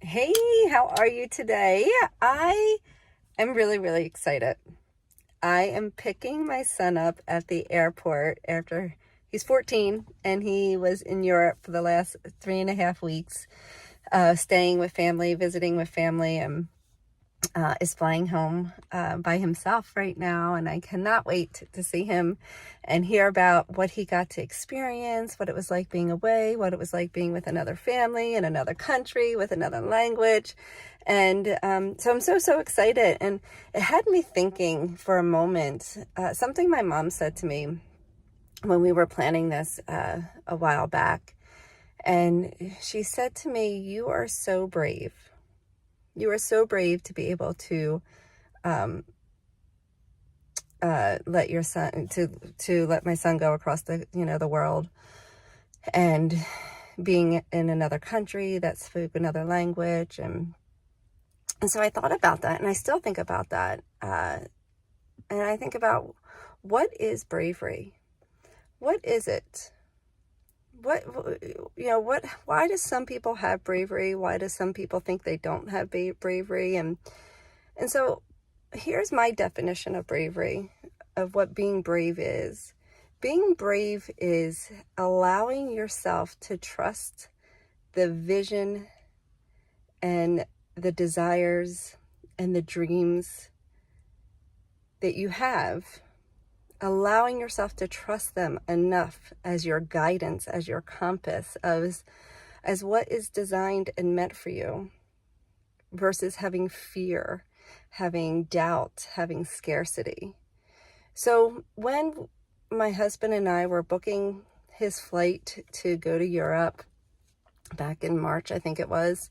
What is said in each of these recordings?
Hey, how are you today? I am really excited. I am picking my son up at the airport after he's 14 and he was in Europe for the last 3.5 weeks, staying with family, visiting with family, and is flying home by himself right now. And I cannot wait to see him and hear about what he got to experience, what it was like being away, what it was like being with another family in another country with another language. And so I'm so excited. And it had me thinking for a moment, something my mom said to me when we were planning this a while back. And she said to me, "You are so brave. You are so brave to be able to um, let your son to let my son go across the world and being in another country that spoke another language." And so I thought about that, and I still think about that, and I think about, what is bravery? What is it? Why do some people have bravery? Why do some people think they don't have bravery? And so here's my definition of bravery, of what being brave is. Being brave is allowing yourself to trust the vision and the desires and the dreams that you have, allowing yourself to trust them enough as your guidance, as your compass, as what is designed and meant for you, versus having fear, having doubt, having scarcity. So when my husband and I were booking his flight to go to Europe back in March, I think it was,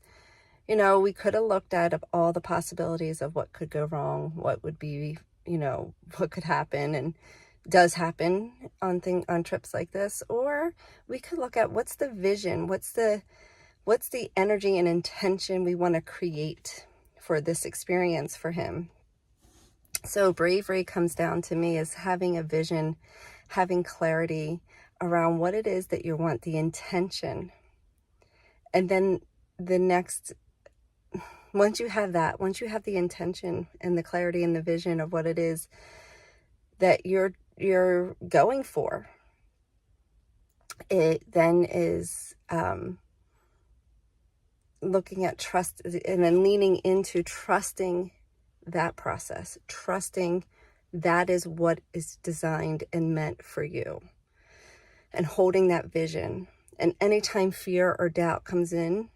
we could have looked at all the possibilities of what could go wrong, what would be, what could happen and does happen on trips like this. Or we could look at, what's the vision, what's the energy and intention we want to create for this experience for him. So bravery comes down to me as having a vision, having clarity around what it is that you want, the intention. And then once you have the intention and the clarity and the vision of what it is that you're going for, it then is looking at trust, and then leaning into trusting that process, trusting that is what is designed and meant for you, and holding that vision. And anytime fear or doubt comes in,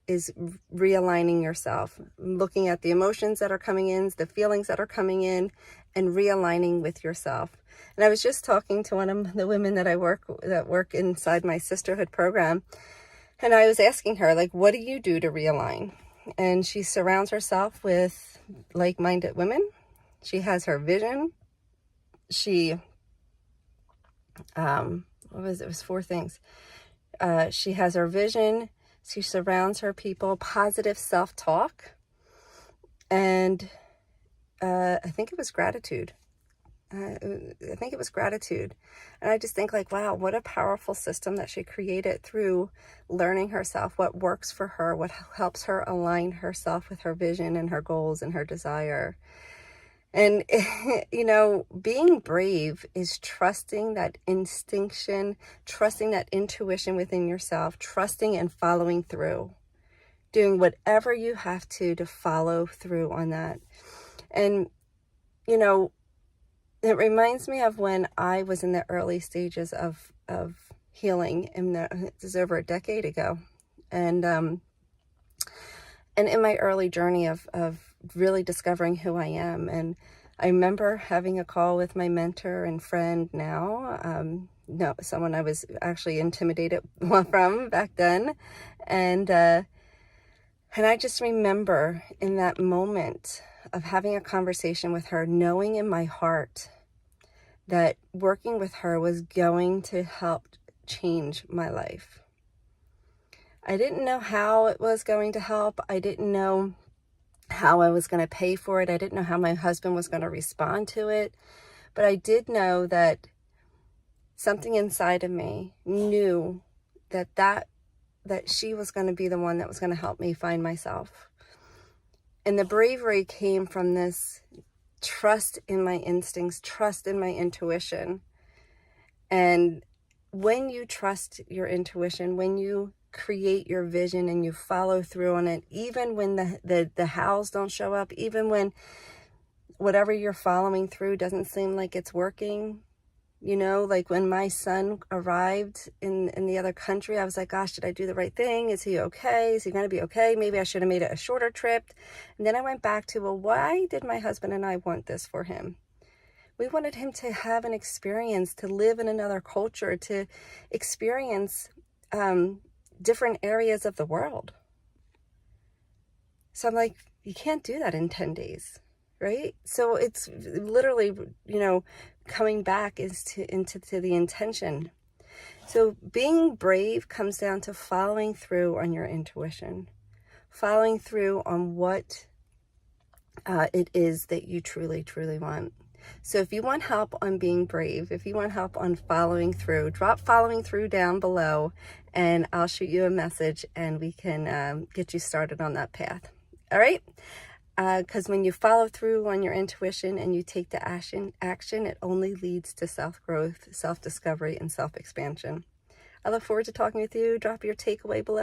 is realigning yourself, looking at the emotions that are coming in, the feelings that are coming in, and realigning with yourself. And I was just talking to one of the women that work inside my sisterhood program, and I was asking her, like, what do you do to realign? And she surrounds herself with like-minded women. She has her vision. She, it was 4 things. She has her vision. She surrounds her people, positive self-talk, and I think it was gratitude. And I just think, like, wow, what a powerful system that she created through learning herself, what works for her, what helps her align herself with her vision and her goals and her desire. And, being brave is trusting that instinction, trusting that intuition within yourself, trusting and following through, doing whatever you have to follow through on that. And, it reminds me of when I was in the early stages of healing, it was over a decade ago. And in my early journey of really discovering who I am. And I remember having a call with my mentor and friend now, someone I was actually intimidated from back then. And I just remember in that moment of having a conversation with her, knowing in my heart that working with her was going to help change my life. I didn't know how it was going to help. I didn't know how I was going to pay for it. I didn't know how my husband was going to respond to it. But I did know that something inside of me knew that that she was going to be the one that was going to help me find myself. And the bravery came from this trust in my instincts, trust in my intuition. And when you trust your intuition, when you create your vision and you follow through on it, even when the hows don't show up, even when whatever you're following through doesn't seem like it's working, you know, like when my son arrived in the other country, I was like, gosh, did I do the right thing? Is he okay? Is he going to be okay? Maybe I should have made it a shorter trip. And then I went back to, well, why did my husband and I want this for him? We wanted him to have an experience, to live in another culture, to experience different areas of the world. So I'm like, you can't do that in 10 days, right? So it's literally, you know, coming back into the intention. So being brave comes down to following through on your intuition, following through on what it is that you truly, truly want. So if you want help on being brave, if you want help on following through, drop following through down below and I'll shoot you a message and we can get you started on that path. All right? Because when you follow through on your intuition and you take the action, it only leads to self-growth, self-discovery, and self-expansion. I look forward to talking with you. Drop your takeaway below.